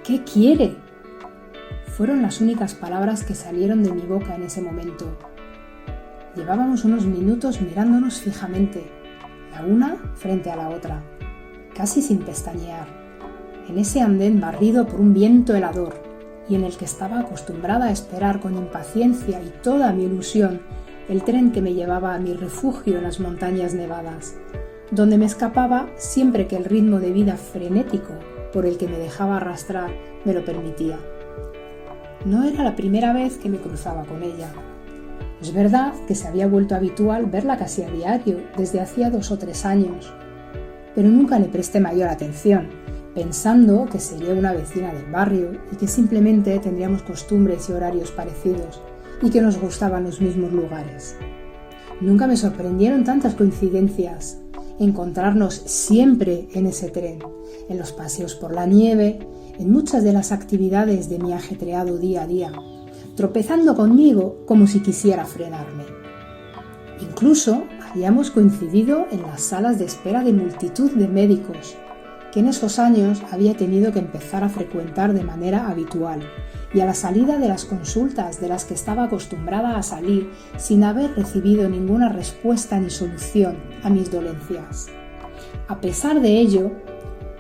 ¿Qué quiere? Fueron las únicas palabras que salieron de mi boca en ese momento. Llevábamos unos minutos mirándonos fijamente, la una frente a la otra, casi sin pestañear, en ese andén barrido por un viento helador y en el que estaba acostumbrada a esperar con impaciencia y toda mi ilusión el tren que me llevaba a mi refugio en las montañas nevadas, donde me escapaba siempre que el ritmo de vida frenético por el que me dejaba arrastrar me lo permitía. No era la primera vez que me cruzaba con ella. Es verdad que se había vuelto habitual verla casi a diario desde hacía 2 o 3 años, pero nunca le presté mayor atención, pensando que sería una vecina del barrio y que simplemente tendríamos costumbres y horarios parecidos y que nos gustaban los mismos lugares. Nunca me sorprendieron tantas coincidencias, encontrarnos siempre en ese tren, en los paseos por la nieve, en muchas de las actividades de mi ajetreado día a día, tropezando conmigo como si quisiera frenarme. Incluso habíamos coincidido en las salas de espera de multitud de médicos, que en esos años había tenido que empezar a frecuentar de manera habitual, y a la salida de las consultas de las que estaba acostumbrada a salir sin haber recibido ninguna respuesta ni solución a mis dolencias. A pesar de ello,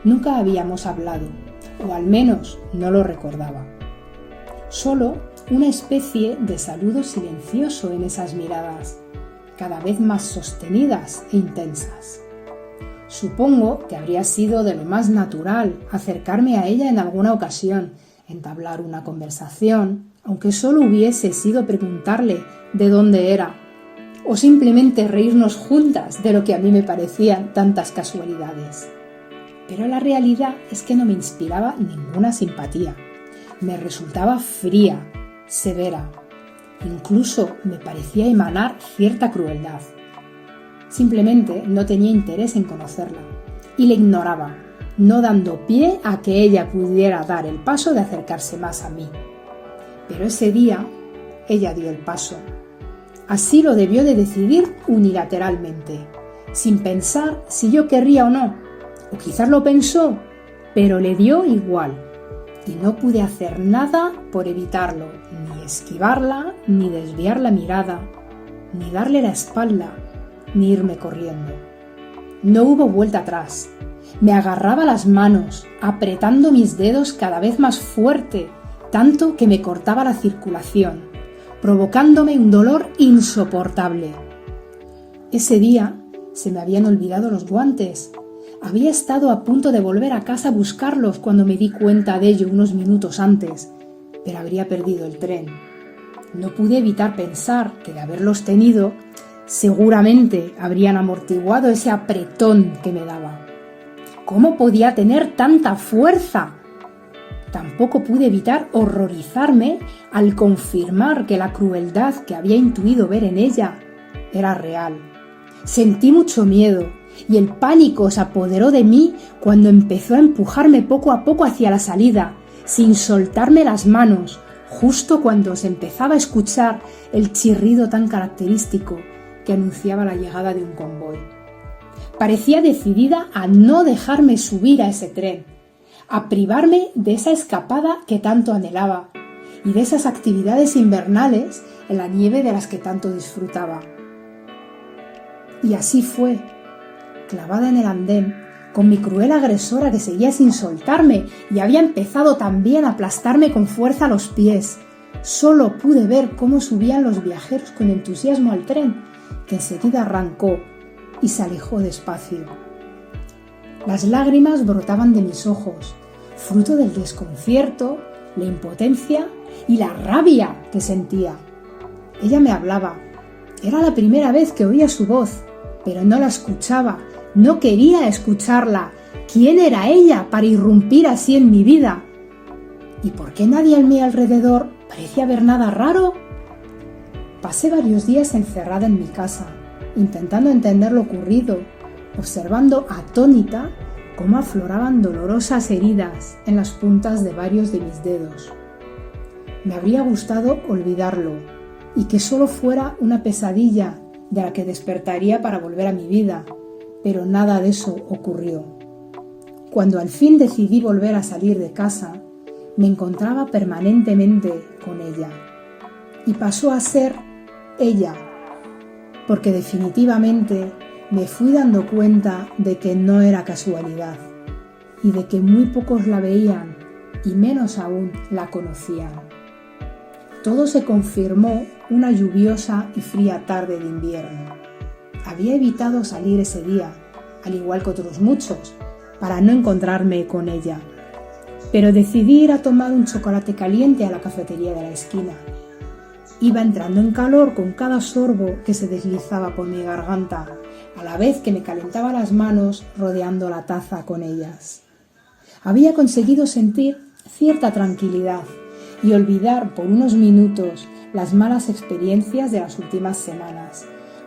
nunca habíamos hablado, o al menos no lo recordaba. Solo una especie de saludo silencioso en esas miradas, cada vez más sostenidas e intensas. Supongo que habría sido de lo más natural acercarme a ella en alguna ocasión, entablar una conversación, aunque solo hubiese sido preguntarle de dónde era, o simplemente reírnos juntas de lo que a mí me parecían tantas casualidades. Pero la realidad es que no me inspiraba ninguna simpatía. Me resultaba fría, severa. Incluso me parecía emanar cierta crueldad. Simplemente no tenía interés en conocerla y la ignoraba, no dando pie a que ella pudiera dar el paso de acercarse más a mí. Pero ese día ella dio el paso. Así lo debió de decidir unilateralmente, sin pensar si yo querría o no. O quizás lo pensó, pero le dio igual. Y no pude hacer nada por evitarlo, ni esquivarla, ni desviar la mirada, ni darle la espalda, ni irme corriendo. No hubo vuelta atrás. Me agarraba las manos, apretando mis dedos cada vez más fuerte, tanto que me cortaba la circulación, provocándome un dolor insoportable. Ese día se me habían olvidado los guantes. Había estado a punto de volver a casa a buscarlos cuando me di cuenta de ello unos minutos antes, pero habría perdido el tren. No pude evitar pensar que de haberlos tenido, seguramente habrían amortiguado ese apretón que me daba. ¿Cómo podía tener tanta fuerza? Tampoco pude evitar horrorizarme al confirmar que la crueldad que había intuido ver en ella era real. Sentí mucho miedo y el pánico se apoderó de mí cuando empezó a empujarme poco a poco hacia la salida, sin soltarme las manos, justo cuando se empezaba a escuchar el chirrido tan característico que anunciaba la llegada de un convoy. Parecía decidida a no dejarme subir a ese tren, a privarme de esa escapada que tanto anhelaba y de esas actividades invernales en la nieve de las que tanto disfrutaba. Y así fue, clavada en el andén, con mi cruel agresora que seguía sin soltarme y había empezado también a aplastarme con fuerza los pies. Solo pude ver cómo subían los viajeros con entusiasmo al tren, que enseguida arrancó y se alejó despacio. Las lágrimas brotaban de mis ojos, fruto del desconcierto, la impotencia y la rabia que sentía. Ella me hablaba. Era la primera vez que oía su voz, pero no la escuchaba, no quería escucharla. ¿Quién era ella para irrumpir así en mi vida? ¿Y por qué nadie a mi alrededor parecía ver nada raro? Pasé varios días encerrada en mi casa, intentando entender lo ocurrido, observando atónita cómo afloraban dolorosas heridas en las puntas de varios de mis dedos. Me habría gustado olvidarlo y que solo fuera una pesadilla de la que despertaría para volver a mi vida, pero nada de eso ocurrió. Cuando al fin decidí volver a salir de casa, me encontraba permanentemente con ella y pasó a ser ella, porque definitivamente me fui dando cuenta de que no era casualidad y de que muy pocos la veían y menos aún la conocían. Todo se confirmó una lluviosa y fría tarde de invierno. Había evitado salir ese día, al igual que otros muchos, para no encontrarme con ella. Pero decidí ir a tomar un chocolate caliente a la cafetería de la esquina. Iba entrando en calor con cada sorbo que se deslizaba por mi garganta, a la vez que me calentaba las manos rodeando la taza con ellas. Había conseguido sentir cierta tranquilidad y olvidar por unos minutos las malas experiencias de las últimas semanas,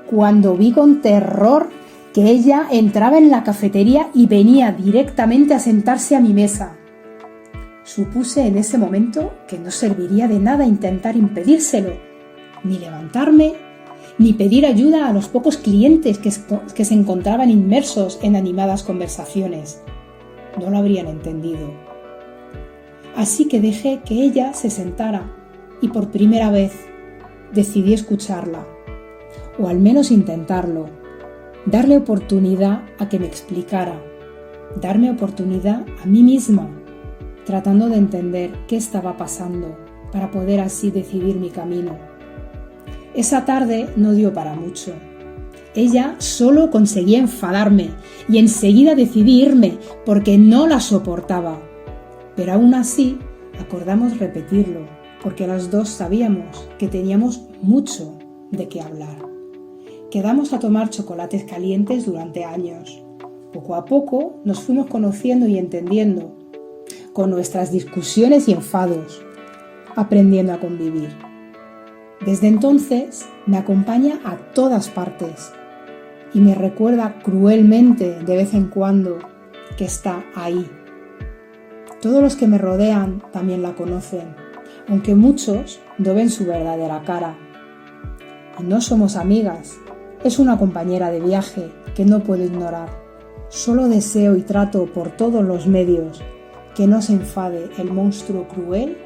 cuando vi con terror que ella entraba en la cafetería y venía directamente a sentarse a mi mesa. Supuse en ese momento que no serviría de nada intentar impedírselo, ni levantarme, ni pedir ayuda a los pocos clientes que se encontraban inmersos en animadas conversaciones. No lo habrían entendido. Así que dejé que ella se sentara y por primera vez decidí escucharla, o al menos intentarlo, darle oportunidad a que me explicara, darme oportunidad a mí misma, tratando de entender qué estaba pasando para poder así decidir mi camino. Esa tarde no dio para mucho. Ella solo conseguía enfadarme y enseguida decidí irme porque no la soportaba. Pero aún así acordamos repetirlo porque las dos sabíamos que teníamos mucho de qué hablar. Quedamos a tomar chocolates calientes durante años. Poco a poco nos fuimos conociendo y entendiendo, con nuestras discusiones y enfados, aprendiendo a convivir. Desde entonces me acompaña a todas partes y me recuerda cruelmente de vez en cuando que está ahí. Todos los que me rodean también la conocen, aunque muchos no ven su verdadera cara. Y no somos amigas, es una compañera de viaje que no puedo ignorar. Solo deseo y trato por todos los medios que no se enfade el monstruo cruel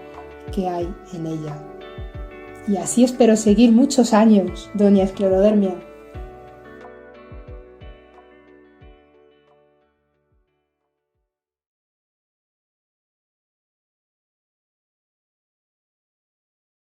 que hay en ella. Y así espero seguir muchos años, doña Esclerodermia.